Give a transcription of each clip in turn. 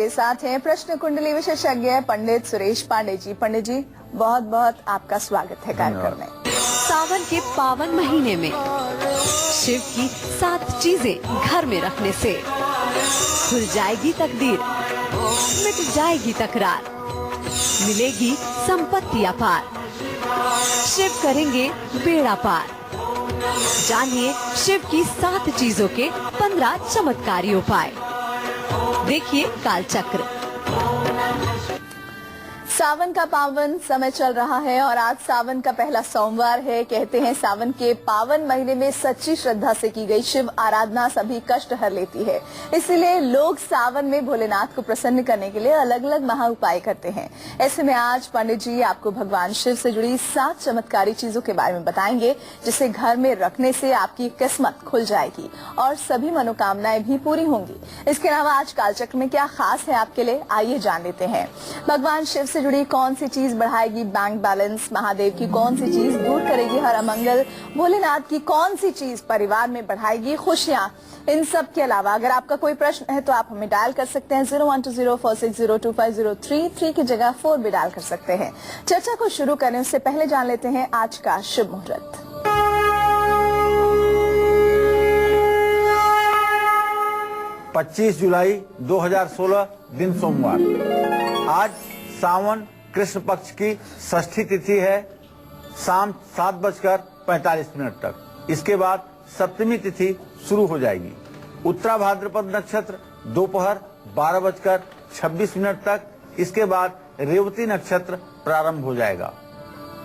मेरे साथ हैं प्रश्न कुंडली विशेषज्ञ पंडित सुरेश पांडे जी। पंडित जी, बहुत बहुत आपका स्वागत है कार्यक्रम में। सावन के पावन महीने में शिव की 7 चीजें घर में रखने से खुल जाएगी तकदीर, मिट जाएगी तकरार, मिलेगी संपत्ति अपार, शिव करेंगे बेड़ा पार। जानिए शिव की 7 चीजों के 15 चमत्कारी उपाय। देखिए कालचक्र। सावन का पावन समय चल रहा है और आज सावन का पहला सोमवार है। कहते हैं सावन के पावन महीने में सच्ची श्रद्धा से की गई शिव आराधना सभी कष्ट हर लेती है। इसलिए लोग सावन में भोलेनाथ को प्रसन्न करने के लिए अलग अलग महा उपाय करते हैं। ऐसे में आज पंडित जी आपको भगवान शिव से जुड़ी 7 चमत्कारी चीजों के बारे में बताएंगे, जिसे घर में रखने से आपकी किस्मत खुल जाएगी और सभी मनोकामनाएं भी पूरी होंगी। इसके अलावा आज कालचक्र में क्या खास है आपके लिए, आइए जान लेते हैं। भगवान शिव से जुड़ी कौन सी चीज बढ़ाएगी बैंक बैलेंस, महादेव की कौन सी चीज दूर करेगी हर अमंगल, भोलेनाथ की कौन सी चीज परिवार में बढ़ाएगी खुशियां। इन सब के अलावा अगर आपका कोई प्रश्न है तो आप हमें डायल कर सकते हैं 012046025033 की जगह 4 भी डायल कर सकते हैं। चर्चा को शुरू करने से पहले जान लेते हैं आज का शुभ मुहूर्त। पच्चीस जुलाई 2016 दिन सोमवार। आज सावन कृष्ण पक्ष की षष्ठी तिथि है, शाम 7:45 तक। इसके बाद सप्तमी तिथि शुरू हो जाएगी। उत्तरा भाद्रपद नक्षत्र दोपहर 12:26 तक। इसके बाद रेवती नक्षत्र प्रारंभ हो जाएगा।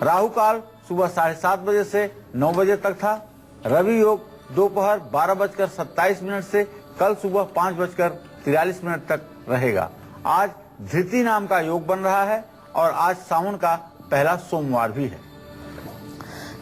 राहु काल सुबह 7:30 बजे से 9 बजे तक था। रवि योग दोपहर 12:27 से कल सुबह 5:43 तक रहेगा। आज धृति नाम का योग बन रहा है और आज सावन का पहला सोमवार भी है।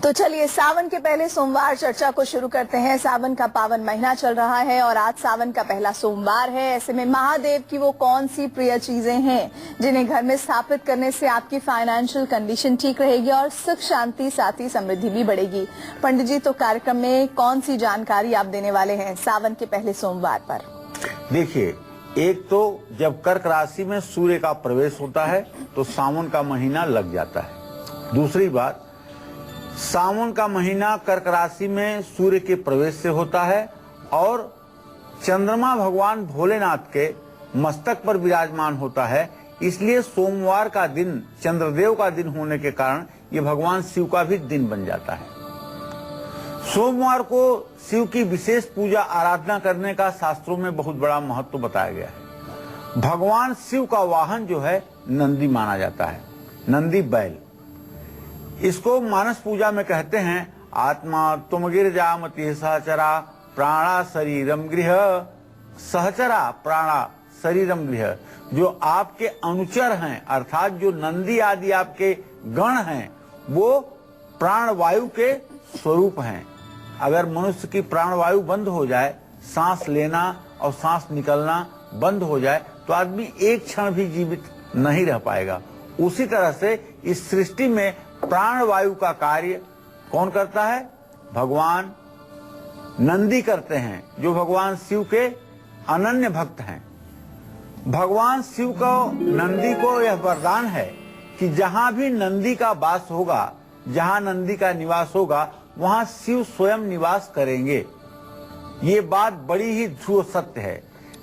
तो चलिए सावन के पहले सोमवार चर्चा को शुरू करते हैं। सावन का पावन महीना चल रहा है और आज सावन का पहला सोमवार है। ऐसे में महादेव की वो कौन सी प्रिय चीजें हैं जिन्हें घर में स्थापित करने से आपकी फाइनेंशियल कंडीशन ठीक रहेगी और सुख शांति साथ ही समृद्धि भी बढ़ेगी। पंडित जी, तो कार्यक्रम में कौन सी जानकारी आप देने वाले हैं सावन के पहले सोमवार पर? देखिए, एक तो जब कर्क राशि में सूर्य का प्रवेश होता है तो सावन का महीना लग जाता है। दूसरी बात, सावन का महीना कर्क राशि में सूर्य के प्रवेश से होता है और चंद्रमा भगवान भोलेनाथ के मस्तक पर विराजमान होता है। इसलिए सोमवार का दिन चंद्रदेव का दिन होने के कारण ये भगवान शिव का भी दिन बन जाता है। सोमवार को शिव की विशेष पूजा आराधना करने का शास्त्रों में बहुत बड़ा महत्व बताया गया है। भगवान शिव का वाहन जो है नंदी माना जाता है, नंदी बैल। इसको मानस पूजा में कहते हैं आत्मा तुम गिरजामति सहचरा प्राणा शरीरम गृह, सहचरा प्राणा शरीरम गृह। जो आपके अनुचर हैं अर्थात जो नंदी आदि आपके गण हैं वो प्राणवायु के स्वरूप हैं। अगर मनुष्य की प्राणवायु बंद हो जाए, सांस लेना और सांस निकलना बंद हो जाए तो आदमी एक क्षण भी जीवित नहीं रह पाएगा। उसी तरह से इस सृष्टि में प्राणवायु का कार्य कौन करता है? भगवान नंदी करते हैं, जो भगवान शिव के अनन्य भक्त हैं। भगवान शिव को नंदी को यह वरदान है कि जहां भी नंदी का वास होगा, जहां नंदी का निवास होगा, वहां शिव स्वयं निवास करेंगे। ये बात बड़ी ही ध्रुव सत्य है।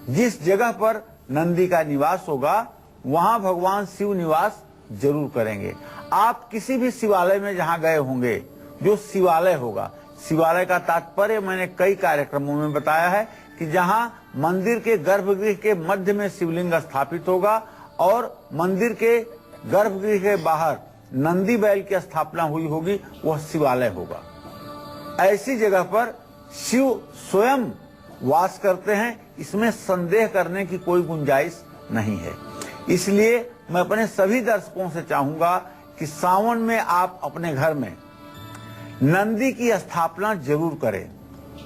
जिस जगह पर नंदी का निवास होगा वहां भगवान शिव निवास जरूर करेंगे। आप किसी भी शिवालय में जहां गए होंगे, जो शिवालय होगा, शिवालय का तात्पर्य मैंने कई कार्यक्रमों में बताया है कि जहां मंदिर के गर्भगृह के मध्य में शिवलिंग स्थापित होगा और मंदिर के गर्भगृह के बाहर नंदी बैल की स्थापना हुई होगी, वह शिवालय होगा। ऐसी जगह पर शिव स्वयं वास करते हैं, इसमें संदेह करने की कोई गुंजाइश नहीं है। इसलिए मैं अपने सभी दर्शकों से चाहूंगा कि सावन में आप अपने घर में नंदी की स्थापना जरूर करें।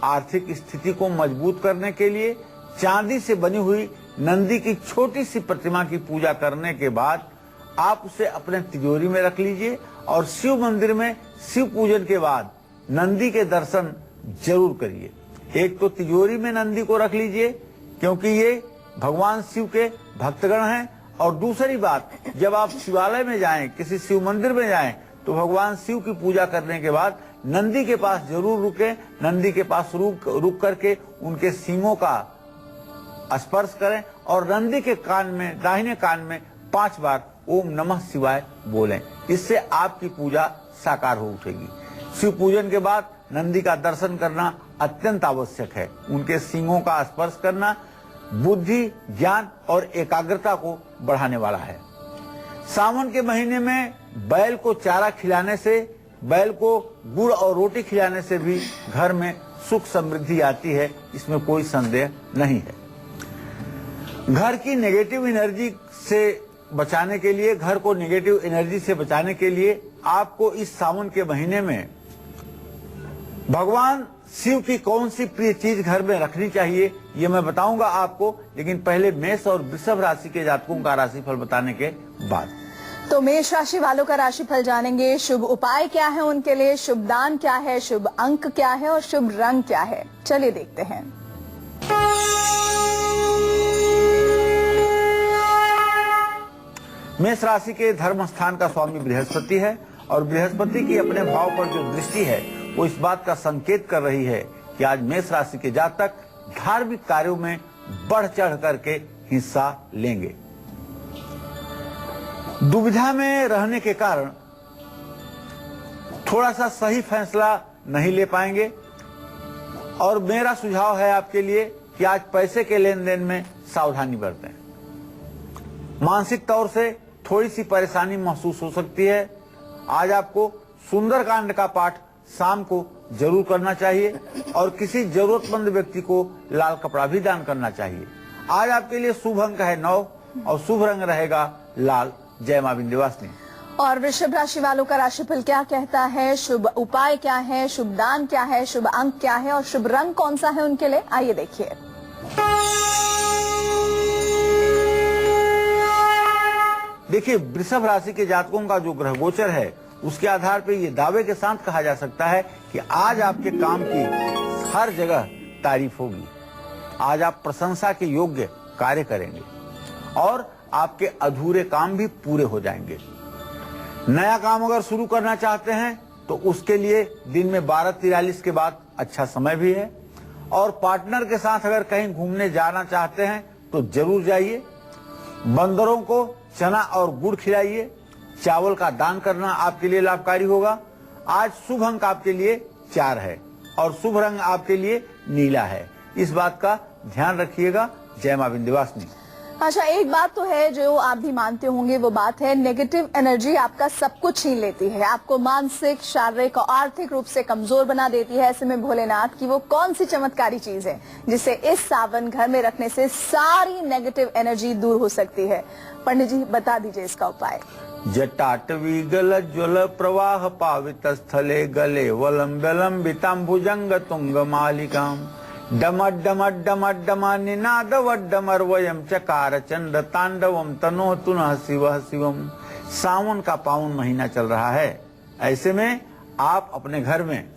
आर्थिक स्थिति को मजबूत करने के लिए चांदी से बनी हुई नंदी की छोटी सी प्रतिमा की पूजा करने के बाद आप उसे अपने तिजोरी में रख लीजिए और शिव मंदिर में शिव पूजन के बाद नंदी के दर्शन जरूर करिए। एक तो तिजोरी में नंदी को रख लीजिए क्योंकि ये भगवान शिव के भक्तगण हैं। और दूसरी बात, जब आप शिवालय में जाएं, किसी शिव मंदिर में जाएं, तो भगवान शिव की पूजा करने के बाद नंदी के पास जरूर रुके। नंदी के पास रुक करके उनके सींगों का स्पर्श करें और नंदी के कान में, दाहिने कान में 5 बार ओम नमः शिवाय बोलें। इससे आपकी पूजा साकार हो उठेगी। शिव पूजन के बाद नंदी का दर्शन करना अत्यंत आवश्यक है। उनके सींगों का स्पर्श करना बुद्धि, ज्ञान और एकाग्रता को बढ़ाने वाला है। सावन के महीने में बैल को चारा खिलाने से, बैल को गुड़ और रोटी खिलाने से भी घर में सुख समृद्धि आती है, इसमें कोई संदेह नहीं है। घर की नेगेटिव एनर्जी से बचाने के लिए, घर को नेगेटिव एनर्जी से बचाने के लिए आपको इस सावन के महीने में भगवान शिव की कौन सी प्रिय चीज घर में रखनी चाहिए, ये मैं बताऊंगा आपको। लेकिन पहले मेष और वृषभ राशि के जातकों का राशिफल बताने के बाद तो मेष राशि वालों का राशिफल जानेंगे। शुभ उपाय क्या है उनके लिए, शुभ दान क्या है, शुभ अंक क्या है और शुभ रंग क्या है, चलिए देखते हैं। मेष राशि के धर्म स्थान का स्वामी बृहस्पति है और बृहस्पति की अपने भाव पर जो दृष्टि है वो इस बात का संकेत कर रही है कि आज मेष राशि के जातक धार्मिक कार्यों में बढ़ चढ़ करके हिस्सा लेंगे। दुविधा में रहने के कारण थोड़ा सा सही फैसला नहीं ले पाएंगे और मेरा सुझाव है आपके लिए कि आज पैसे के लेन देन में सावधानी बरतें। मानसिक तौर से थोड़ी सी परेशानी महसूस हो सकती है। आज आपको सुंदरकांड का पाठ शाम को जरूर करना चाहिए और किसी जरूरतमंद व्यक्ति को लाल कपड़ा भी दान करना चाहिए। आज आपके लिए शुभ अंक है 9 और शुभ रंग रहेगा लाल। जय मां विंध्यवासिनी। और वृषभ राशि वालों का राशिफल क्या कहता है, शुभ उपाय क्या है, शुभ दान क्या है, शुभ अंक क्या है और शुभ रंग कौन सा है उनके लिए, आइए देखिए। देखिए, वृषभ राशि के जातकों का जो ग्रह गोचर है उसके आधार पर यह दावे के साथ कहा जा सकता है कि आज आपके काम की हर जगह तारीफ होगी। आज आप प्रशंसा के योग्य कार्य करेंगे और आपके अधूरे काम भी पूरे हो जाएंगे। नया काम अगर शुरू करना चाहते हैं तो उसके लिए दिन में 12:43 के बाद अच्छा समय भी है। और पार्टनर के साथ अगर कहीं घूमने जाना चाहते हैं तो जरूर जाइए। बंदरों को चना और गुड़ खिलाइए। चावल का दान करना आपके लिए लाभकारी होगा। आज शुभ अंक आपके लिए 4 है और शुभ रंग आपके लिए नीला है। इस बात का ध्यान रखिएगा। जय मां विंध्यवासिनी। अच्छा, एक बात तो है जो आप भी मानते होंगे, वो बात है नेगेटिव एनर्जी आपका सब कुछ छीन लेती है, आपको मानसिक, शारीरिक और आर्थिक रूप से कमजोर बना देती है। ऐसे में भोलेनाथ की वो कौन सी चमत्कारी चीज है जिसे इस सावन घर में रखने से सारी नेगेटिव एनर्जी दूर हो सकती है? पंडित जी बता दीजिए इसका उपाय। जटाटवी गल ज्वल प्रवाह पावित स्थले गले वलंबितांबुजंग तुंग मालिकाम डम निनाद वड्डमर्वयम चकार चंड तांडवम तनो तुनः शिवः शिवम। सावन का पावन महीना चल रहा है। ऐसे में आप अपने घर में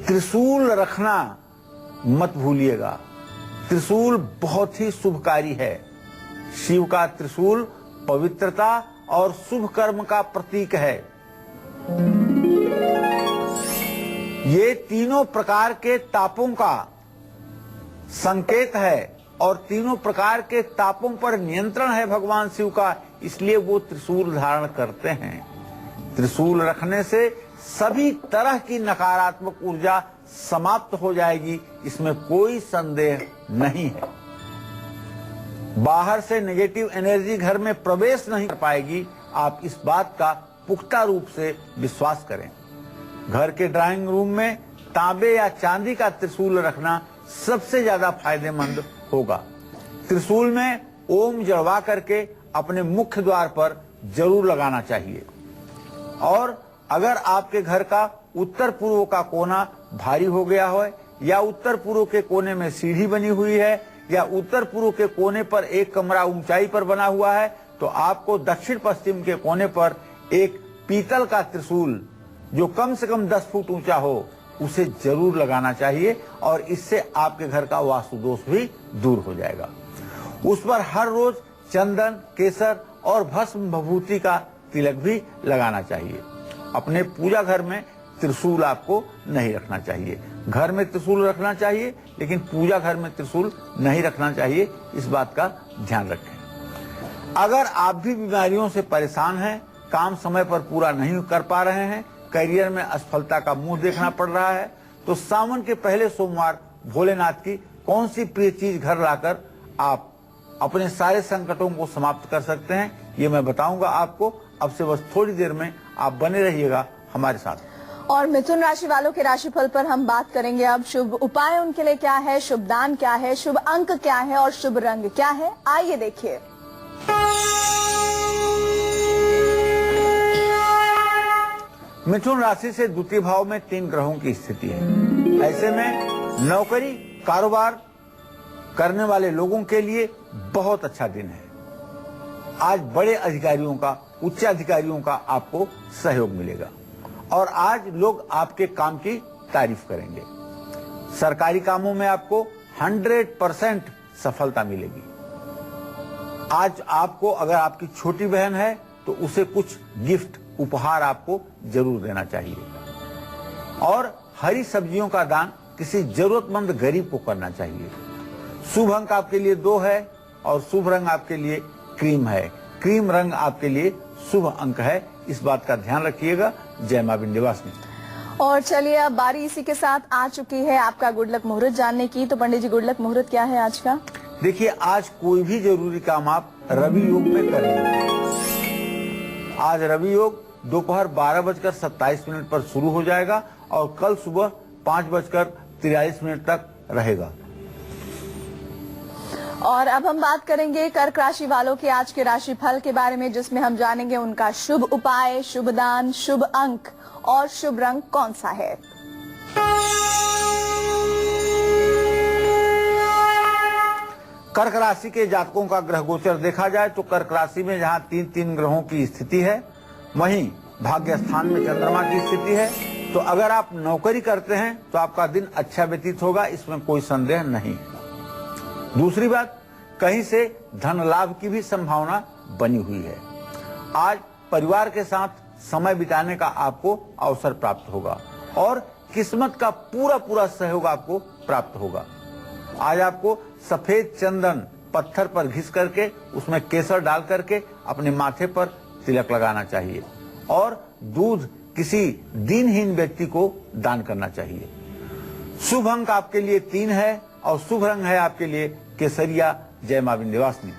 त्रिशूल रखना मत भूलिएगा। त्रिशूल बहुत ही शुभकारी है। शिव का त्रिशूल पवित्रता और शुभ कर्म का प्रतीक है। ये तीनों प्रकार के तापों का संकेत है और तीनों प्रकार के तापों पर नियंत्रण है भगवान शिव का, इसलिए वो त्रिशूल धारण करते हैं। त्रिशूल रखने से सभी तरह की नकारात्मक ऊर्जा समाप्त हो जाएगी, इसमें कोई संदेह नहीं है। बाहर से नेगेटिव एनर्जी घर में प्रवेश नहीं कर पाएगी, आप इस बात का पुख्ता रूप से विश्वास करें। घर के ड्राइंग रूम में तांबे या चांदी का त्रिशूल रखना सबसे ज्यादा फायदेमंद होगा। त्रिशूल में ओम जड़वा करके अपने मुख्य द्वार पर जरूर लगाना चाहिए। और अगर आपके घर का उत्तर पूर्व का कोना भारी हो गया हो या उत्तर पूर्व के कोने में सीढ़ी बनी हुई है या उत्तर पूर्व के कोने पर एक कमरा ऊंचाई पर बना हुआ है, तो आपको दक्षिण पश्चिम के कोने पर एक पीतल का त्रिशूल जो कम से कम 10 फुट ऊंचा हो उसे जरूर लगाना चाहिए और इससे आपके घर का वास्तु दोष भी दूर हो जाएगा। उस पर हर रोज चंदन, केसर और भस्म भभूति का तिलक भी लगाना चाहिए। अपने पूजा घर में त्रिशूल आपको नहीं रखना चाहिए। घर में त्रिशूल रखना चाहिए, लेकिन पूजा घर में त्रिशूल नहीं रखना चाहिए, इस बात का ध्यान रखें। अगर आप भी बीमारियों से परेशान हैं, काम समय पर पूरा नहीं कर पा रहे हैं, करियर में असफलता का मुंह देखना पड़ रहा है, तो सावन के पहले सोमवार भोलेनाथ की कौन सी प्रिय चीज घर लाकर आप अपने सारे संकटों को समाप्त कर सकते हैं, ये मैं बताऊंगा आपको। अब से बस थोड़ी देर में आप बने रहिएगा हमारे साथ। और मिथुन राशि वालों के राशिफल पर हम बात करेंगे अब। शुभ उपाय उनके लिए क्या है, शुभ दान क्या है, शुभ अंक क्या है और शुभ रंग क्या है, आइए देखिए। मिथुन राशि से द्वितीय भाव में 3 ग्रहों की स्थिति है। ऐसे में नौकरी, कारोबार करने वाले लोगों के लिए बहुत अच्छा दिन है। आज बड़े अधिकारियों का, उच्च अधिकारियों का आपको सहयोग मिलेगा और आज लोग आपके काम की तारीफ करेंगे। सरकारी कामों में आपको 100% सफलता मिलेगी। आज आपको, अगर आपकी छोटी बहन है तो उसे कुछ गिफ्ट, उपहार आपको जरूर देना चाहिए। और हरी सब्जियों का दान किसी जरूरतमंद गरीब को करना चाहिए। शुभ अंक आपके लिए 2 है और शुभ रंग आपके लिए क्रीम है। क्रीम रंग आपके लिए शुभ अंक है, इस बात का ध्यान रखिएगा। जय मां विंध्यवासिनी। और चलिए अब बारी इसी के साथ आ चुकी है आपका गुड लक मुहूर्त जानने की। तो पंडित जी, गुड लक मुहूर्त क्या है आज का? देखिए, आज कोई भी जरूरी काम आप रवि योग में करेंगे। आज रवि योग दोपहर 12:27 पर शुरू हो जाएगा और कल सुबह 5:43 तक रहेगा। और अब हम बात करेंगे कर्क राशि वालों के आज के राशिफल के बारे में, जिसमें हम जानेंगे उनका शुभ उपाय, शुभ दान, शुभ अंक और शुभ रंग कौन सा है। कर्क राशि के जातकों का ग्रह गोचर देखा जाए तो कर्क राशि में जहां 3 ग्रहों की स्थिति है, वहीं भाग्य स्थान में चंद्रमा की स्थिति है। तो अगर आप नौकरी करते हैं तो आपका दिन अच्छा व्यतीत होगा, इसमें कोई संदेह नहीं है। दूसरी बात, कहीं से धन लाभ की भी संभावना बनी हुई है। आज परिवार के साथ समय बिताने का आपको अवसर प्राप्त होगा और किस्मत का पूरा सहयोग आपको प्राप्त होगा। आज आपको सफेद चंदन पत्थर पर घिस करके उसमें केसर डाल करके अपने माथे पर तिलक लगाना चाहिए और दूध किसी दीनहीन व्यक्ति को दान करना चाहिए। शुभ अंक आपके लिए 3 है और शुभ रंग है आपके लिए केसरिया। जय मां विंध्यवासिनी।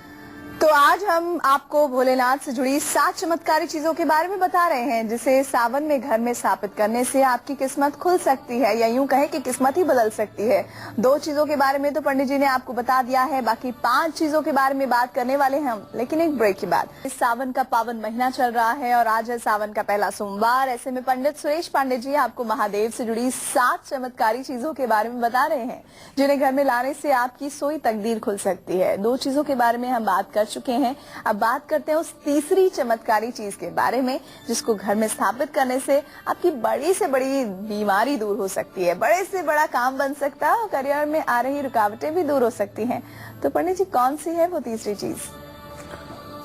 तो आज हम आपको भोलेनाथ से जुड़ी 7 चमत्कारी चीजों के बारे में बता रहे हैं, जिसे सावन में घर में स्थापित करने से आपकी किस्मत खुल सकती है, या यूं कहें कि किस्मत ही बदल सकती है। 2 चीजों के बारे में तो पंडित जी ने आपको बता दिया है, बाकी 5 चीजों के बारे में बात करने वाले हैं हम, लेकिन एक ब्रेक के बाद। इस सावन का पावन महीना चल रहा है और आज है सावन का पहला सोमवार। ऐसे में पंडित सुरेश पांडे जी आपको महादेव से जुड़ी 7 चमत्कारी चीजों के बारे में बता रहे हैं, जिन्हें घर में लाने से आपकी सोई तकदीर खुल सकती है। 2 चीजों के बारे में हम बात कर चुके हैं, अब बात करते हैं उस तीसरी चमत्कारी चीज के बारे में, जिसको घर में स्थापित करने से आपकी बड़ी से बड़ी बीमारी दूर हो सकती है, बड़े से बड़ा काम बन सकता है और करियर में आ रही रुकावटें भी दूर हो सकती हैं। तो पंडित जी, कौन सी है वो तीसरी चीज?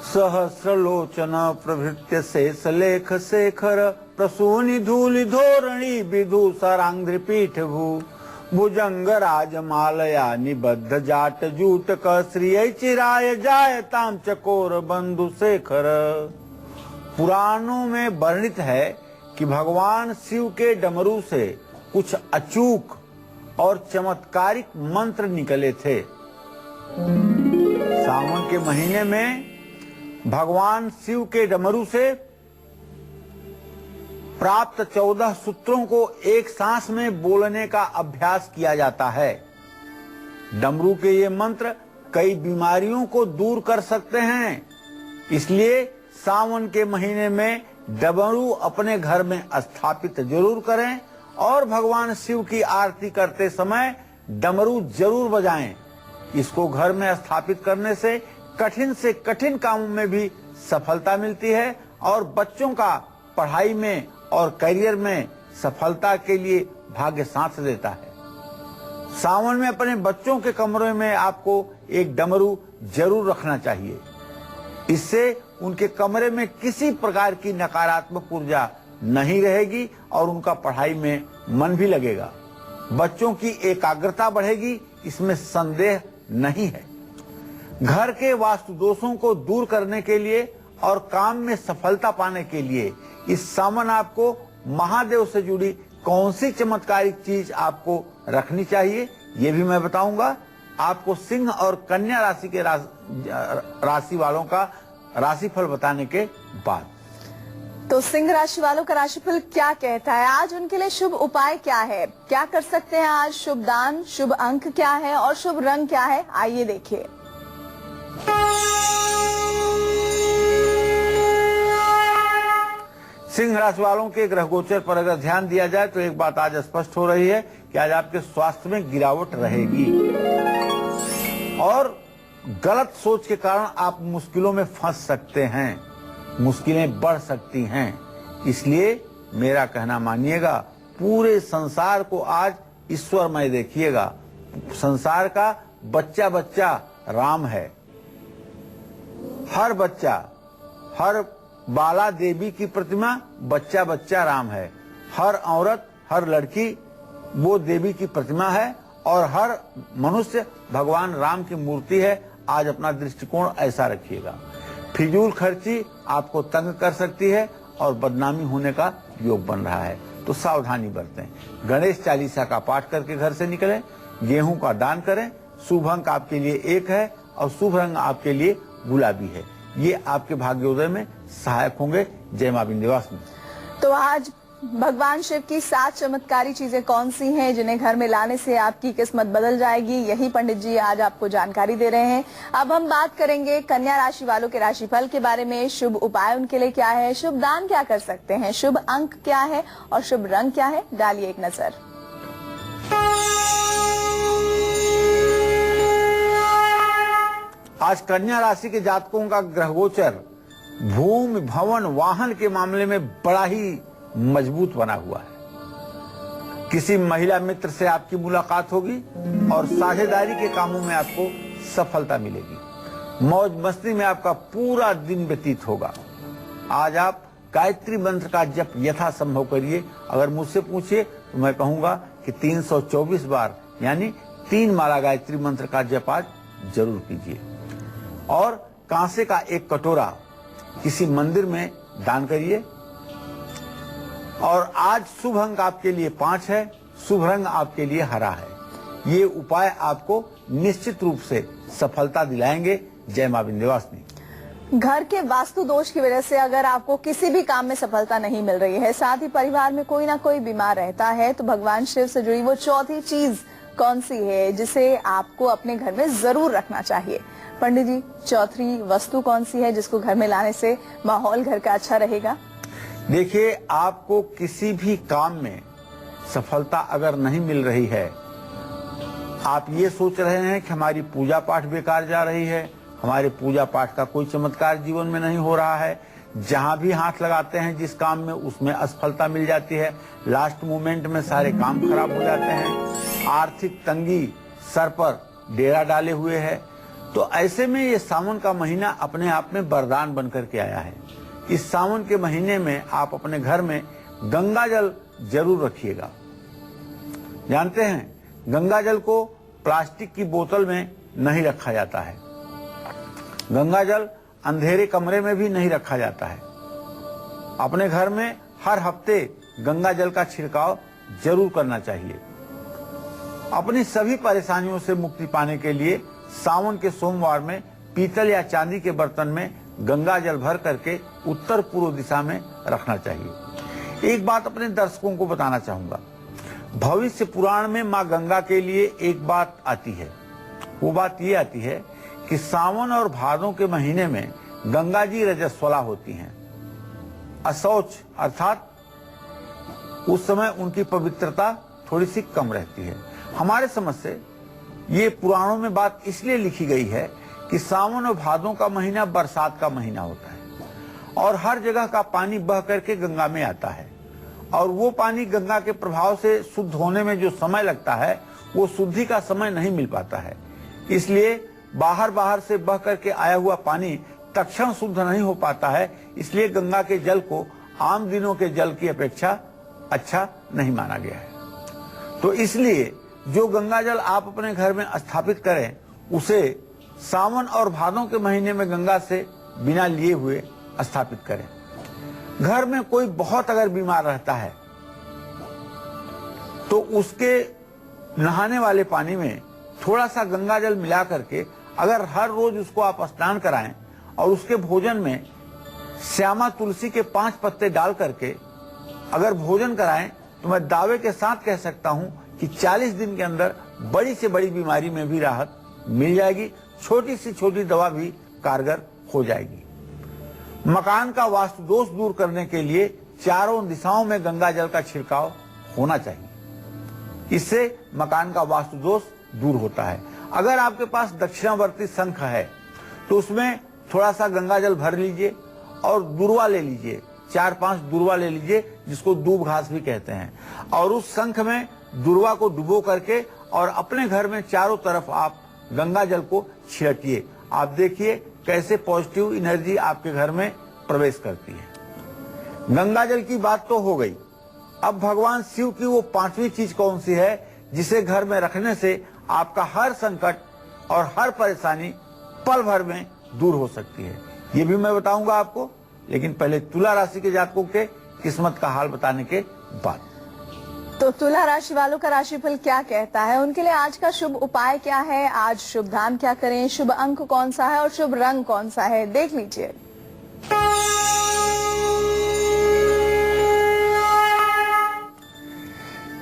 सहस्रलोचन प्रभृत्य शेष लेख शेखर प्रसूनि धूलि धोरणी विधु सरांध्र पीठ भू भुजंग राजमालया निबद्ध जाट जूट क श्रिय चिराय जाय ताम चकोर बंधु शेखर। पुराणों में वर्णित है कि भगवान शिव के डमरू से कुछ अचूक और चमत्कारिक मंत्र निकले थे। सावन के महीने में भगवान शिव के डमरू से प्राप्त 14 सूत्रों को एक सांस में बोलने का अभ्यास किया जाता है। डमरू के ये मंत्र कई बीमारियों को दूर कर सकते हैं, इसलिए सावन के महीने में डमरू अपने घर में स्थापित जरूर करें और भगवान शिव की आरती करते समय डमरू जरूर बजाएं। इसको घर में स्थापित करने से कठिन कामों में भी सफलता मिलती है और बच्चों का पढ़ाई में और करियर में सफलता के लिए भाग्य साथ देता है। सावन में अपने बच्चों के कमरे में आपको एक डमरू जरूर रखना चाहिए। इससे उनके कमरे में किसी प्रकार की नकारात्मक ऊर्जा नहीं रहेगी और उनका पढ़ाई में मन भी लगेगा। बच्चों की एकाग्रता बढ़ेगी, इसमें संदेह नहीं है। घर के वास्तु दोषों को दूर करने के लिए और काम में सफलता पाने के लिए इस सावन आपको महादेव से जुड़ी कौन सी चमत्कारिक चीज आपको रखनी चाहिए, ये भी मैं बताऊंगा आपको सिंह और कन्या राशि के राशि वालों का राशिफल बताने के बाद। तो सिंह राशि वालों का राशिफल क्या कहता है, आज उनके लिए शुभ उपाय क्या है, क्या कर सकते हैं आज, शुभ दान, शुभ अंक क्या है और शुभ रंग क्या है, आइए देखिए। सिंह राशि वालों के ग्रह गोचर पर अगर ध्यान दिया जाए तो एक बात आज स्पष्ट हो रही है कि आज आपके स्वास्थ्य में गिरावट रहेगी और गलत सोच के कारण आप मुश्किलों में फंस सकते हैं, मुश्किलें बढ़ सकती हैं। इसलिए मेरा कहना मानिएगा, पूरे संसार को आज ईश्वरमय देखिएगा। संसार का बच्चा बच्चा राम है। हर बच्चा, हर बाला देवी की प्रतिमा बच्चा बच्चा राम है। हर औरत, हर लड़की वो देवी की प्रतिमा है और हर मनुष्य भगवान राम की मूर्ति है। आज अपना दृष्टिकोण ऐसा रखिएगा। फिजूल खर्ची आपको तंग कर सकती है और बदनामी होने का योग बन रहा है, तो सावधानी बरतें। गणेश चालीसा का पाठ करके घर से निकलें, गेहूं का दान करें। शुभ अंक आपके लिए 1 है और शुभ रंग आपके लिए गुलाबी है। ये आपके भाग्योदय में सहायक होंगे। जय मां विंध्यवासिनी। तो आज भगवान शिव की 7 चमत्कारी चीजें कौन सी हैं जिन्हें घर में लाने से आपकी किस्मत बदल जाएगी, यही पंडित जी आज आपको जानकारी दे रहे हैं। अब हम बात करेंगे कन्या राशि वालों के राशिफल के बारे में। शुभ उपाय उनके लिए क्या है, शुभ दान क्या कर सकते हैं, शुभ अंक क्या है और शुभ रंग क्या है, डालिए एक नजर। आज कन्या राशि के जातकों का ग्रह गोचर भूमि भवन वाहन के मामले में बड़ा ही मजबूत बना हुआ है। किसी महिला मित्र से आपकी मुलाकात होगी और साझेदारी के कामों में आपको सफलता मिलेगी। मौज मस्ती में आपका पूरा दिन व्यतीत होगा। आज आप गायत्री मंत्र का जप यथासंभव करिए। अगर मुझसे पूछिए तो मैं कहूंगा कि 324 बार यानी 3 माला गायत्री मंत्र का जप आज जरूर कीजिए। और कांसे का एक कटोरा किसी मंदिर में दान करिए। और आज शुभ अंक आपके लिए 5 है, शुभ रंग आपके लिए हरा है। ये उपाय आपको निश्चित रूप से सफलता दिलाएंगे। जय मां विंध्यवासिनी। घर के वास्तु दोष की वजह से अगर आपको किसी भी काम में सफलता नहीं मिल रही है, साथ ही परिवार में कोई ना कोई बीमार रहता है, तो भगवान शिव से जुड़ी वो चौथी चीज कौन सी है जिसे आपको अपने घर में जरूर रखना चाहिए? पंडित जी, चौथी वस्तु कौन सी है जिसको घर में लाने से माहौल घर का अच्छा रहेगा? देखिए, आपको किसी भी काम में सफलता अगर नहीं मिल रही है, आप ये सोच रहे हैं कि हमारी पूजा पाठ बेकार जा रही है, हमारे पूजा पाठ का कोई चमत्कार जीवन में नहीं हो रहा है, जहां भी हाथ लगाते हैं जिस काम में उसमें असफलता मिल जाती है, लास्ट मोमेंट में सारे काम खराब हो जाते हैं, आर्थिक तंगी सर पर डेरा डाले हुए है, तो ऐसे में ये सावन का महीना अपने आप में वरदान बन करके आया है। इस सावन के महीने में आप अपने घर में गंगा जल जरूर रखिएगा। जानते हैं, गंगा जल को प्लास्टिक की बोतल में नहीं रखा जाता है। गंगा जल अंधेरे कमरे में भी नहीं रखा जाता है। अपने घर में हर हफ्ते गंगा जल का छिड़काव जरूर करना चाहिए। अपनी सभी परेशानियों से मुक्ति पाने के लिए सावन के सोमवार में पीतल या चांदी के बर्तन में गंगा जल भर करके उत्तर पूर्व दिशा में रखना चाहिए। एक बात अपने दर्शकों को बताना चाहूंगा। भविष्य पुराण में मां गंगा के लिए एक बात आती है। वो बात ये आती है कि सावन और भादों के महीने में गंगा जी रजस्वला होती हैं। अशौच अर्थात उस समय उनकी पवित्रता थोड़ी सी कम रहती है। हमारे समझ से ये पुराणों में बात इसलिए लिखी गई है कि सावन और भादों का महीना बरसात का महीना होता है और हर जगह का पानी बह करके गंगा में आता है और वो पानी गंगा के प्रभाव से शुद्ध होने में जो समय लगता है वो शुद्धि का समय नहीं मिल पाता है। इसलिए बाहर से बह करके आया हुआ पानी तत्क्षण शुद्ध नहीं हो पाता है। इसलिए गंगा के जल को आम दिनों के जल की अपेक्षा अच्छा नहीं माना गया है। तो इसलिए जो गंगा जल आप अपने घर में स्थापित करें उसे सावन और भादों के महीने में गंगा से बिना लिए हुए स्थापित करें। घर में कोई बहुत अगर बीमार रहता है तो उसके नहाने वाले पानी में थोड़ा सा गंगा जल मिला करके अगर हर रोज उसको आप स्नान कराएं और उसके भोजन में श्यामा तुलसी के 5 पत्ते डाल करके अगर भोजन कराएं तो मैं दावे के साथ कह सकता हूं कि 40 दिन के अंदर बड़ी से बड़ी बीमारी में भी राहत मिल जाएगी। छोटी से छोटी दवा भी कारगर हो जाएगी। मकान का वास्तु दोष दूर करने के लिए चारों दिशाओं में गंगा जल का छिड़काव होना चाहिए। इससे मकान का वास्तु दोष दूर होता है। अगर आपके पास दक्षिणावर्ती शंख है तो उसमें थोड़ा सा गंगा जल भर लीजिए और दूर्वा ले लीजिए, 4-5 दूर्वा ले लीजिए जिसको दूब घास भी कहते हैं, और उस शंख में दूर्वा को डुबो करके और अपने घर में चारों तरफ आप गंगा जल को छिड़किए। आप देखिए कैसे पॉजिटिव एनर्जी आपके घर में प्रवेश करती है। गंगा जल की बात तो हो गई। अब भगवान शिव की वो 5वीं चीज कौन सी है जिसे घर में रखने से आपका हर संकट और हर परेशानी पल भर में दूर हो सकती है, ये भी मैं बताऊंगा आपको। लेकिन पहले तुला राशि के जातकों के किस्मत का हाल बताने के बाद। तो तुला राशि वालों का राशिफल क्या कहता है, उनके लिए आज का शुभ उपाय क्या है, आज शुभ दान क्या करें, शुभ अंक कौन सा है और शुभ रंग कौन सा है, देख लीजिए।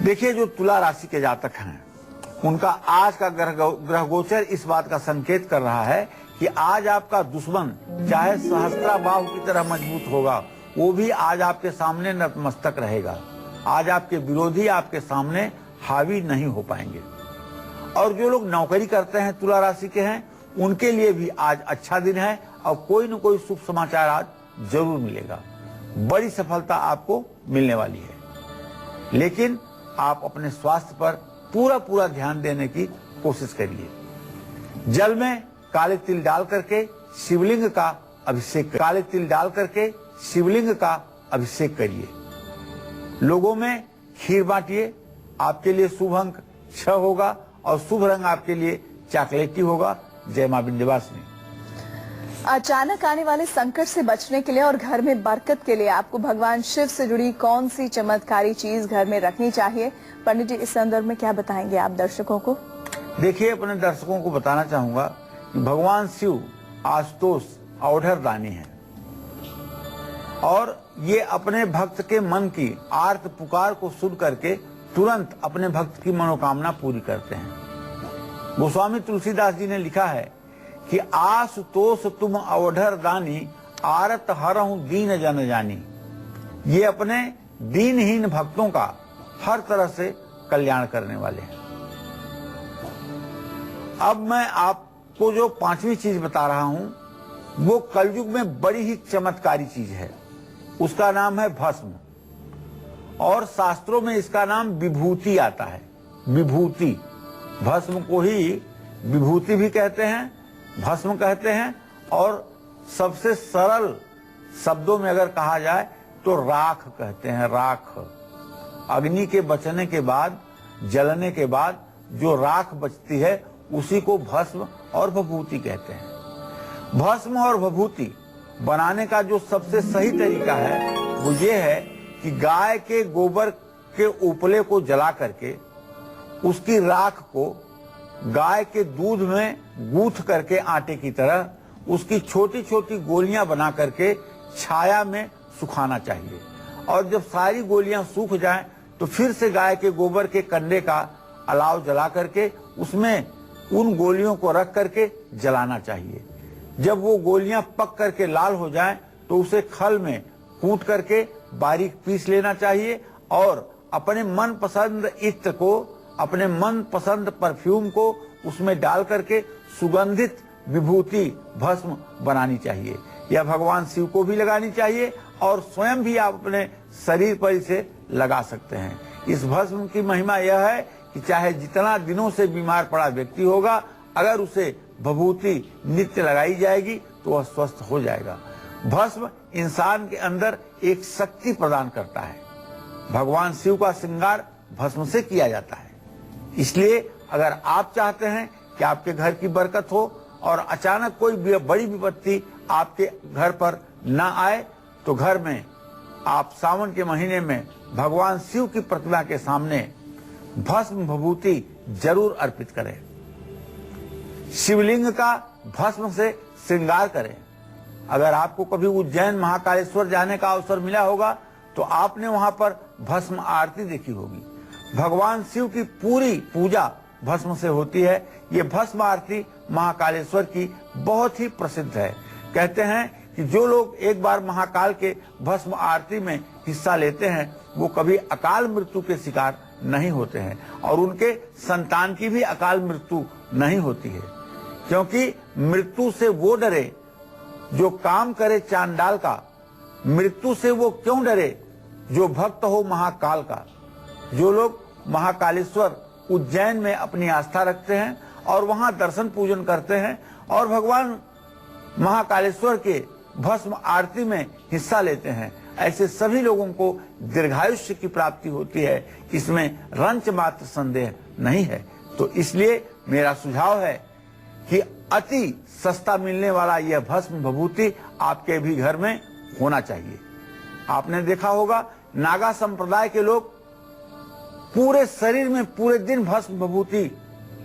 देखिए, जो तुला राशि के जातक हैं उनका आज का ग्रह गोचर इस बात का संकेत कर रहा है कि आज आपका दुश्मन चाहे सहस्त्राबाहु की तरह मजबूत होगा, वो भी आज आपके सामने नतमस्तक रहेगा। आज आपके विरोधी आपके सामने हावी नहीं हो पाएंगे। और जो लोग नौकरी करते हैं, तुला राशि के हैं, उनके लिए भी आज अच्छा दिन है और कोई न कोई शुभ समाचार आज जरूर मिलेगा। बड़ी सफलता आपको मिलने वाली है। लेकिन आप अपने स्वास्थ्य पर पूरा ध्यान देने की कोशिश करिए। जल में काले तिल डाल करके शिवलिंग का अभिषेक करिए। लोगों में खीर बांटिए। आपके लिए शुभ अंक 6 होगा और शुभ रंग आपके लिए चॉकलेटी होगा। जय मां विंध्यवासिनी। अचानक आने वाले संकट से बचने के लिए और घर में बरकत के लिए आपको भगवान शिव से जुड़ी कौन सी चमत्कारी चीज घर में रखनी चाहिए, पंडित जी इस संदर्भ में क्या बताएंगे आप दर्शकों को? देखिए, अपने दर्शकों को बताना चाहूंगा कि भगवान शिव आशुतोष औढ़र दानी है और ये अपने भक्त के मन की आर्त पुकार को सुन करके तुरंत अपने भक्त की मनोकामना पूरी करते हैं। गोस्वामी तुलसीदास जी ने लिखा है कि आशुतोष तुम औढ़र दानी, आरत हरहु दीन जन जानी। ये अपने दीनहीन भक्तों का हर तरह से कल्याण करने वाले हैं। अब मैं आपको जो 5वीं चीज बता रहा हूं वो कलयुग में बड़ी ही चमत्कारी चीज है। उसका नाम है भस्म और शास्त्रों में इसका नाम विभूति आता है। विभूति, भस्म को ही विभूति भी कहते हैं, भस्म कहते हैं, और सबसे सरल शब्दों में अगर कहा जाए तो राख कहते हैं। राख, अग्नि के बचने के बाद, जलने के बाद जो राख बचती है उसी को भस्म और विभूति कहते हैं। भस्म और विभूति बनाने का जो सबसे सही तरीका है वो ये है कि गाय के गोबर के उपले को जला करके उसकी राख को गाय के दूध में गूंथ करके आटे की तरह उसकी छोटी छोटी गोलियां बना करके छाया में सुखाना चाहिए। और जब सारी गोलियां सूख जाएं तो फिर से गाय के गोबर के कंडे का अलाव जला करके उसमें उन गोलियों को रख करके जलाना चाहिए। जब वो गोलियां पक करके लाल हो जाएं तो उसे खल में कूट करके बारीक पीस लेना चाहिए और अपने मन पसंद इत्र को, अपने मन पसंद परफ्यूम को उसमें डाल करके सुगंधित विभूति भस्म बनानी चाहिए। यह भगवान शिव को भी लगानी चाहिए और स्वयं भी आप अपने शरीर पर इसे लगा सकते हैं। इस भस्म की महिमा यह है कि चाहे जितना दिनों से बीमार पड़ा व्यक्ति होगा, अगर उसे विभूति नित्य लगाई जाएगी तो वह स्वस्थ हो जाएगा। भस्म इंसान के अंदर एक शक्ति प्रदान करता है। भगवान शिव का श्रृंगार भस्म से किया जाता है। इसलिए अगर आप चाहते हैं कि आपके घर की बरकत हो और अचानक कोई बड़ी विपत्ति आपके घर पर न आए, तो घर में आप सावन के महीने में भगवान शिव की प्रतिमा के सामने भस्म विभूति जरूर अर्पित करें। शिवलिंग का भस्म से श्रृंगार करें। अगर आपको कभी उज्जैन महाकालेश्वर जाने का अवसर मिला होगा तो आपने वहां पर भस्म आरती देखी होगी। भगवान शिव की पूरी पूजा भस्म से होती है। ये भस्म आरती महाकालेश्वर की बहुत ही प्रसिद्ध है। कहते हैं कि जो लोग एक बार महाकाल के भस्म आरती में हिस्सा लेते हैं वो कभी अकाल मृत्यु के शिकार नहीं होते हैं और उनके संतान की भी अकाल मृत्यु नहीं होती है, क्योंकि मृत्यु से वो डरे जो काम करे चांडाल का, मृत्यु से वो क्यों डरे जो भक्त हो महाकाल का। जो लोग महाकालेश्वर उज्जैन में अपनी आस्था रखते हैं और वहां दर्शन पूजन करते हैं और भगवान महाकालेश्वर के भस्म आरती में हिस्सा लेते हैं, ऐसे सभी लोगों को दीर्घायुष्य की प्राप्ति होती है। इसमें रंच मात्र संदेह नहीं है। तो इसलिए मेरा सुझाव है कि अति सस्ता मिलने वाला यह भस्म विभूति आपके भी घर में होना चाहिए। आपने देखा होगा नागा संप्रदाय के लोग पूरे शरीर में पूरे दिन भस्म विभूति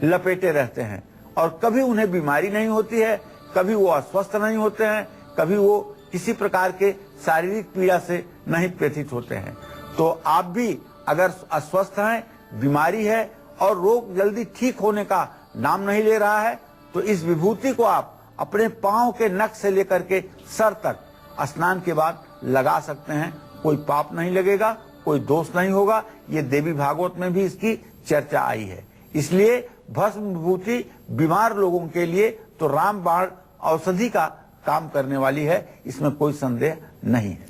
लपेटे रहते हैं और कभी उन्हें बीमारी नहीं होती है, कभी वो अस्वस्थ नहीं होते हैं, कभी वो किसी प्रकार के शारीरिक पीड़ा से नहीं व्यथित होते हैं। तो आप भी अगर अस्वस्थ हैं, बीमारी है और रोग जल्दी ठीक होने का नाम नहीं ले रहा है, तो इस विभूति को आप अपने पांव के नख से लेकर के सर तक स्नान के बाद लगा सकते हैं। कोई पाप नहीं लगेगा, कोई दोष नहीं होगा। ये देवी भागवत में भी इसकी चर्चा आई है। इसलिए भस्म विभूति बीमार लोगों के लिए तो रामबाण औषधि का काम करने वाली है, इसमें कोई संदेह नहीं है।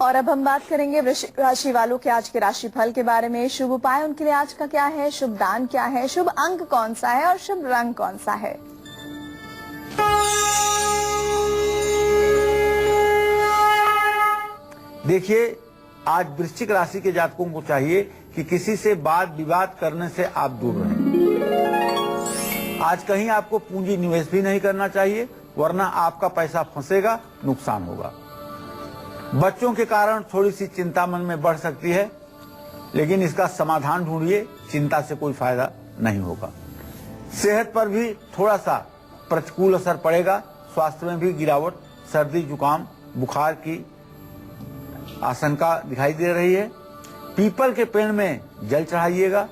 और अब हम बात करेंगे वृश्चिक राशि वालों के आज के राशिफल के बारे में। शुभ उपाय उनके लिए आज का क्या है, शुभ दान क्या है, शुभ अंक कौन सा है और शुभ रंग कौन सा है। देखिए, आज वृश्चिक राशि के जातकों को चाहिए कि किसी से वाद विवाद करने से आप दूर रहें। आज कहीं आपको पूंजी निवेश भी नहीं करना चाहिए, वरना आपका पैसा फंसेगा, नुकसान होगा। बच्चों के कारण थोड़ी सी चिंता मन में बढ़ सकती है, लेकिन इसका समाधान ढूंढिए, चिंता से कोई फायदा नहीं होगा। सेहत पर भी थोड़ा सा प्रतिकूल असर पड़ेगा, स्वास्थ्य में भी गिरावट, सर्दी जुकाम बुखार की आशंका दिखाई दे रही है। पीपल के पेड़ में जल चढ़ाइएगा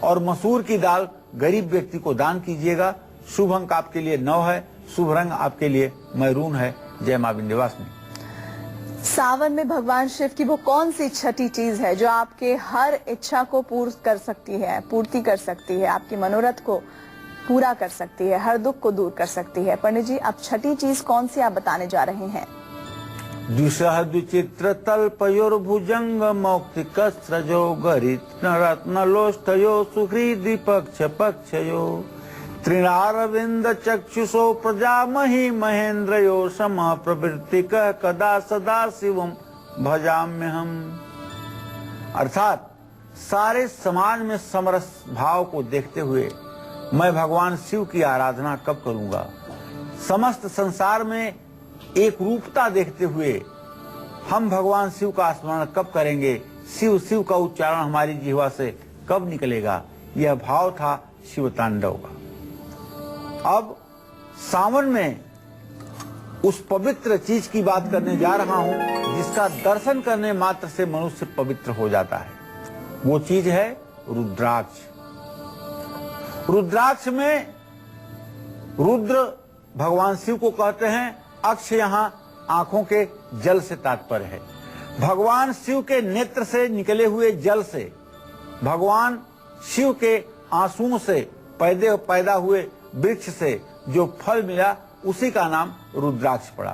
और मसूर की दाल गरीब व्यक्ति को दान कीजिएगा। शुभ अंक आपके लिए 9 है, शुभ रंग आपके लिए मैरून है। जय मां विंध्यवासिनी। सावन में भगवान शिव की वो कौन सी छठी चीज है जो आपके हर इच्छा को पूर्ति कर सकती है, आपकी मनोरथ को पूरा कर सकती है, हर दुख को दूर कर सकती है। पंडित जी, अब छठी चीज कौन सी आप बताने जा रहे हैं? द्विशः द्विचित्र तल्पयोर्भुजंग मौक्तिकस्रजो गरित्न रत्नलोष्टयो सुहृदि पक्ष पक्षयो त्रिनारविंद चक्षुषो प्रजामहि महेंद्रयो सम प्रवृत्तिक कदा सदा शिवम भजाम्यहम। अर्थात सारे समाज में समरस भाव को देखते हुए मैं भगवान शिव की आराधना कब करूंगा। समस्त संसार में एक रूपता देखते हुए हम भगवान शिव का स्मरण कब करेंगे, शिव शिव का उच्चारण हमारी जिह्वा से कब निकलेगा। यह भाव था शिव तांडव का। अब सावन में उस पवित्र चीज की बात करने जा रहा हूं जिसका दर्शन करने मात्र से मनुष्य पवित्र हो जाता है। वो चीज है रुद्राक्ष। रुद्राक्ष में रुद्र भगवान शिव को कहते हैं, अक्ष यहाँ आंखों के जल से तात्पर्य है। भगवान शिव के नेत्र से निकले हुए जल से, भगवान शिव के आंसुओं से पैदा हुए वृक्ष से जो फल मिला उसी का नाम रुद्राक्ष पड़ा।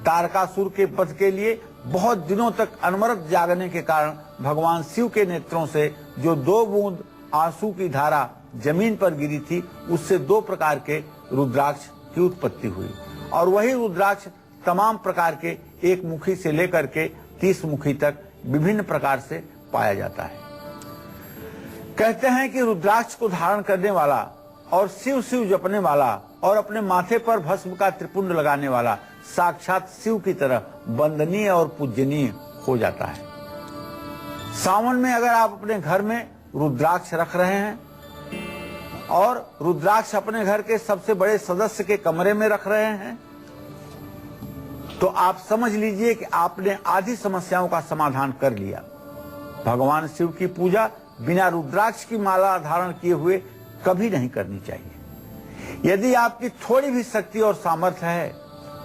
तारकासुर के वध के लिए बहुत दिनों तक अनवरत जागने के कारण भगवान शिव के नेत्रों से जो 2 बूंद आंसू की धारा जमीन पर गिरी थी, उससे 2 प्रकार के रुद्राक्ष की उत्पत्ति हुई। और वही रुद्राक्ष तमाम प्रकार के 1 मुखी से लेकर के 30 मुखी तक विभिन्न प्रकार से पाया जाता है। कहते हैं कि रुद्राक्ष को धारण करने वाला और शिव शिव जपने वाला और अपने माथे पर भस्म का त्रिपुंड लगाने वाला साक्षात शिव की तरह वंदनीय और पूजनीय हो जाता है। सावन में अगर आप अपने घर में रुद्राक्ष रख रहे हैं और रुद्राक्ष अपने घर के सबसे बड़े सदस्य के कमरे में रख रहे हैं, तो आप समझ लीजिए कि आपने आधी समस्याओं का समाधान कर लिया। भगवान शिव की पूजा बिना रुद्राक्ष की माला धारण किए हुए कभी नहीं करनी चाहिए। यदि आपकी थोड़ी भी शक्ति और सामर्थ्य है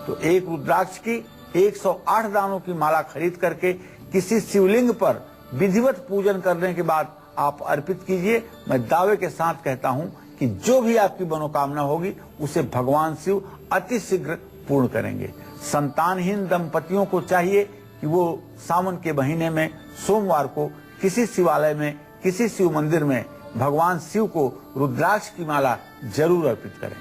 तो एक रुद्राक्ष की 108 दानों की माला खरीद करके किसी शिवलिंग पर विधिवत पूजन करने के बाद आप अर्पित कीजिए। मैं दावे के साथ कहता हूं कि जो भी आपकी मनोकामना होगी उसे भगवान शिव अति शीघ्र पूर्ण करेंगे। संतानहीन दंपतियों को चाहिए कि वो सावन के महीने में सोमवार को किसी शिवालय में, किसी शिव मंदिर में भगवान शिव को रुद्राक्ष की माला जरूर अर्पित करें।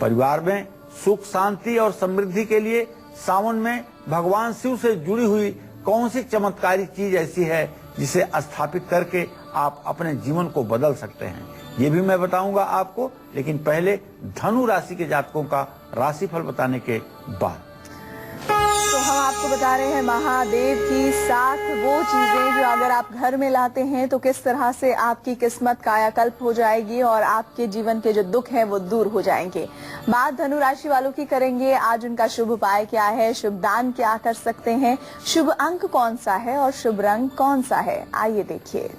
परिवार में सुख, शांति और समृद्धि के लिए सावन में भगवान शिव से जुड़ी हुई कौन सी चमत्कारी चीज ऐसी है जिसे स्थापित करके आप अपने जीवन को बदल सकते हैं, ये भी मैं बताऊंगा आपको। लेकिन पहले धनु राशि के जातकों का राशिफल बताने के बाद तो हम आपको बता रहे हैं महादेव की 7 वो चीजें जो अगर आप घर में लाते हैं तो किस तरह से आपकी किस्मत कायाकल्प हो जाएगी और आपके जीवन के जो दुख हैं वो दूर हो जाएंगे। बात धनु राशि वालों की करेंगे। आज उनका शुभ उपाय क्या है, शुभ दान क्या कर सकते हैं, शुभ अंक कौन सा है और शुभ रंग कौन सा है, आइए देखिए।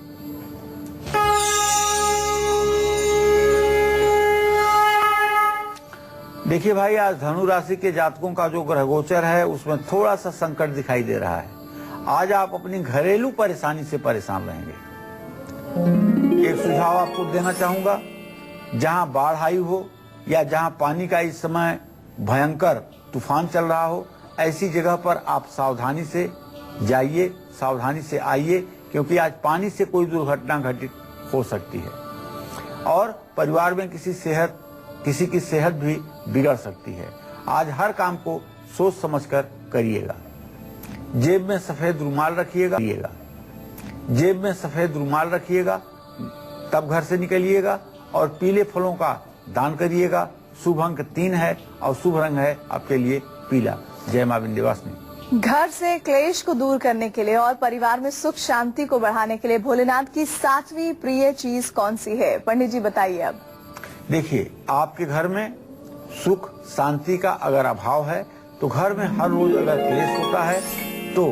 देखिए भाई, आज धनु राशि के जातकों का जो ग्रह गोचर है उसमें थोड़ा सा संकट दिखाई दे रहा है। आज आप अपनी घरेलू परेशानी से परेशान रहेंगे। एक सुझाव आपको देना चाहूंगा, जहां बाढ़ आई हो या जहां पानी का इस समय भयंकर तूफान चल रहा हो, ऐसी जगह पर आप सावधानी से जाइए, सावधानी से आइए, क्योंकि आज पानी से कोई दुर्घटना घटित हो सकती है और परिवार में किसी की सेहत भी बिगड़ सकती है। आज हर काम को सोच समझकर करिएगा। जेब में सफेद रुमाल रखिएगा, जेब में सफेद रुमाल रखिएगा, तब घर से निकलिएगा और पीले फलों का दान करिएगा। शुभ अंक 3 है और शुभ रंग है आपके लिए पीला। जय मां विंध्यवासिनी। घर से क्लेश को दूर करने के लिए और परिवार में सुख शांति को बढ़ाने के लिए भोलेनाथ की 7वीं प्रिय चीज कौन सी है, पंडित जी बताइए। अब देखिए, आपके घर में सुख शांति का अगर अभाव है तो घर में हर रोज अगर क्लेश होता है तो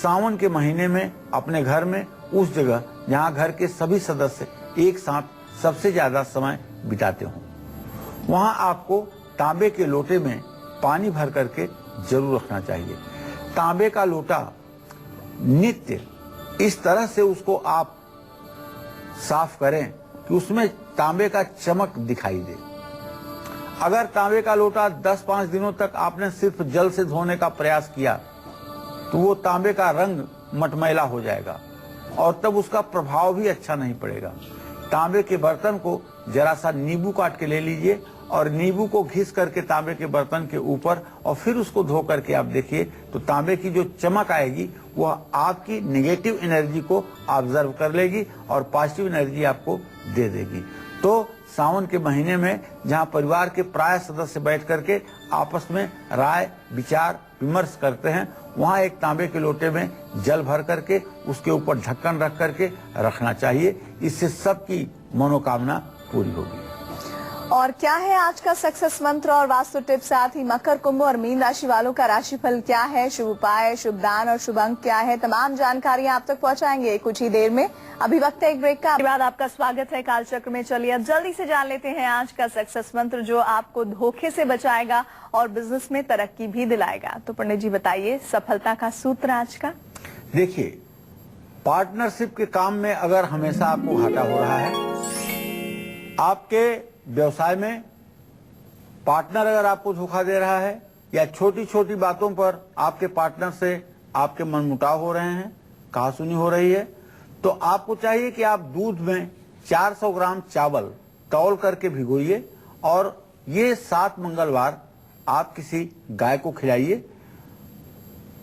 सावन के महीने में अपने घर में उस जगह जहां घर के सभी सदस्य एक साथ सबसे ज्यादा समय बिताते हो, वहां आपको तांबे के लोटे में पानी भर करके जरूर रखना चाहिए। तांबे का लोटा नित्य इस तरह से उसको आप साफ करें कि उसमें तांबे का चमक दिखाई दे। अगर तांबे का लोटा 10-5 दिनों तक आपने सिर्फ जल से धोने का प्रयास किया तो वो तांबे का रंग मटमैला हो जाएगा और तब उसका प्रभाव भी अच्छा नहीं पड़ेगा। तांबे के बर्तन को जरा सा नींबू काट के ले लीजिए और नींबू को घिस करके तांबे के बर्तन के ऊपर और फिर उसको धो करके आप देखिए तो तांबे की जो चमक आएगी वह आपकी नेगेटिव एनर्जी को ऑब्जर्व कर लेगी और पॉजिटिव एनर्जी आपको दे देगी। तो सावन के महीने में जहां परिवार के प्राय सदस्य बैठ करके आपस में राय विचार विमर्श करते हैं, वहां एक तांबे के लोटे में जल भर करके उसके ऊपर ढक्कन रख करके रखना चाहिए। इससे सबकी मनोकामना पूरी होगी। और क्या है आज का सक्सेस मंत्र और वास्तु टिप, साथ ही मकर, कुंभ और मीन राशि वालों का राशिफल क्या है, शुभ उपाय, शुभ दान और शुभ अंक क्या है, तमाम जानकारियां आप तक पहुंचाएंगे कुछ ही देर में। अभी वक्त है एक ब्रेक का। बाद आपका स्वागत है कालचक्र में। चलिए अब जल्दी से जान लेते हैं आज का सक्सेस मंत्र जो आपको धोखे से बचाएगा और बिजनेस में तरक्की भी दिलाएगा। तो पंडित जी बताइए सफलता का सूत्र आज का। देखिए, पार्टनरशिप के काम में अगर हमेशा आपको घाटा हो रहा है, आपके व्यवसाय में पार्टनर अगर आपको धोखा दे रहा है या छोटी छोटी बातों पर आपके पार्टनर से आपके मनमुटाव हो रहे हैं, कहासुनी हो रही है, तो आपको चाहिए कि आप दूध में 400 ग्राम चावल तौल करके भिगोइए और ये 7 मंगलवार आप किसी गाय को खिलाइए,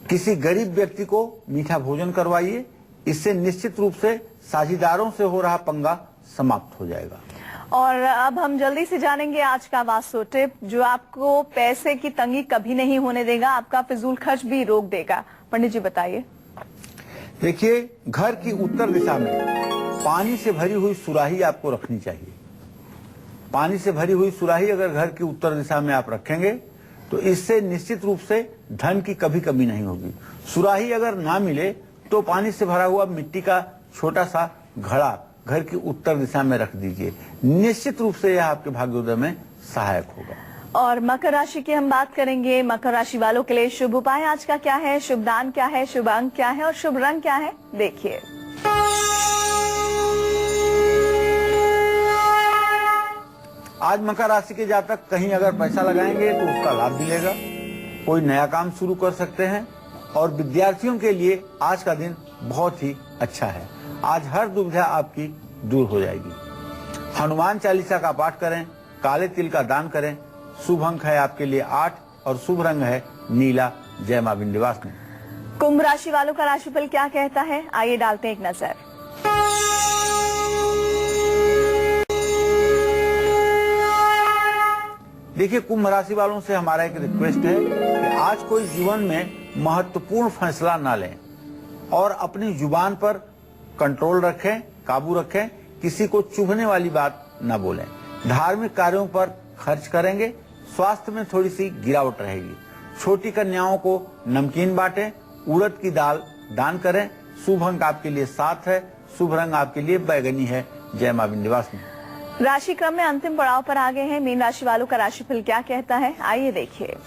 किसी गरीब व्यक्ति को मीठा भोजन करवाइए। इससे निश्चित रूप से साझीदारों से हो रहा पंगा समाप्त हो जाएगा। और अब हम जल्दी से जानेंगे आज का वास्तु टिप, जो आपको पैसे की तंगी कभी नहीं होने देगा, आपका फिजूल खर्च भी रोक देगा। पंडित जी बताइए। देखिए, घर की उत्तर दिशा में पानी से भरी हुई सुराही आपको रखनी चाहिए। पानी से भरी हुई सुराही अगर घर की उत्तर दिशा में आप रखेंगे तो इससे निश्चित रूप से धन की कभी कमी नहीं होगी। सुराही अगर ना मिले तो पानी से भरा हुआ मिट्टी का छोटा सा घड़ा घर की उत्तर दिशा में रख दीजिए। निश्चित रूप से यह आपके भाग्योदय में सहायक होगा। और मकर राशि की हम बात करेंगे। मकर राशि वालों के लिए शुभ उपाय आज का क्या है, शुभ दान क्या है, शुभ अंक क्या है और शुभ रंग क्या है, देखिए। आज मकर राशि के जातक कहीं अगर पैसा लगाएंगे तो उसका लाभ मिलेगा। कोई नया काम शुरू कर सकते हैं और विद्यार्थियों के लिए आज का दिन बहुत ही अच्छा है। आज हर दुविधा आपकी दूर हो जाएगी। हनुमान चालीसा का पाठ करें, काले तिल का दान करें। शुभ अंक है आपके लिए 8 और शुभ रंग है नीला। जय मां विंध्यवासिनी। कुंभ राशि वालों का राशिफल क्या कहता है, आइए डालते हैं एक नजर। देखिए, कुंभ राशि वालों से हमारा एक रिक्वेस्ट है कि आज कोई जीवन में महत्वपूर्ण फैसला ना लें और अपनी जुबान पर कंट्रोल रखें, काबू रखें। किसी को चुभने वाली बात ना बोलें। धार्मिक कार्यों पर खर्च करेंगे। स्वास्थ्य में थोड़ी सी गिरावट रहेगी। छोटी कन्याओं को नमकीन बांटें। उड़द की दाल दान करें। शुभ अंक आपके लिए 7 है। शुभ रंग आपके लिए बैगनी है। जय मां विंध्यवासिनी। राशि क्रम में अंतिम पड़ाव पर आ गए हैं। मीन राशि वालों का राशिफल क्या कहता है, आइए देखिए।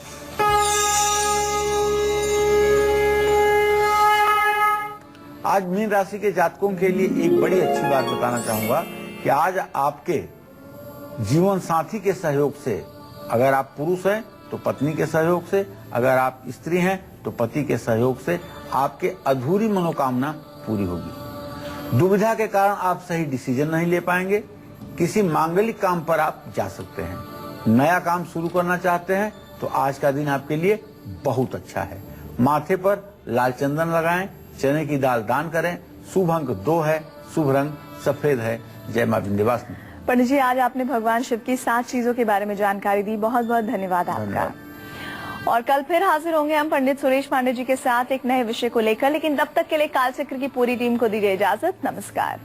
आज मीन राशि के जातकों के लिए एक बड़ी अच्छी बात बताना चाहूंगा कि आज आपके जीवन साथी के सहयोग से, अगर आप पुरुष हैं तो पत्नी के सहयोग से, अगर आप स्त्री हैं तो पति के सहयोग से आपके अधूरी मनोकामना पूरी होगी। दुविधा के कारण आप सही डिसीजन नहीं ले पाएंगे। किसी मांगलिक काम पर आप जा सकते हैं। नया काम शुरू करना चाहते हैं तो आज का दिन आपके लिए बहुत अच्छा है। माथे पर लाल चंदन लगाएं। चने की दाल दान करें। शुभ अंक 2 है। शुभ रंग सफेद है। जय मां विंध्यवासिनी। पंडित जी, आज आपने भगवान शिव की 7 चीजों के बारे में जानकारी दी, बहुत बहुत धन्यवाद आपका। और कल फिर हाजिर होंगे हम पंडित सुरेश पांडे जी के साथ एक नए विषय को लेकर, लेकिन तब तक के लिए कालचक्र की पूरी टीम को दीजिए इजाजत। नमस्कार।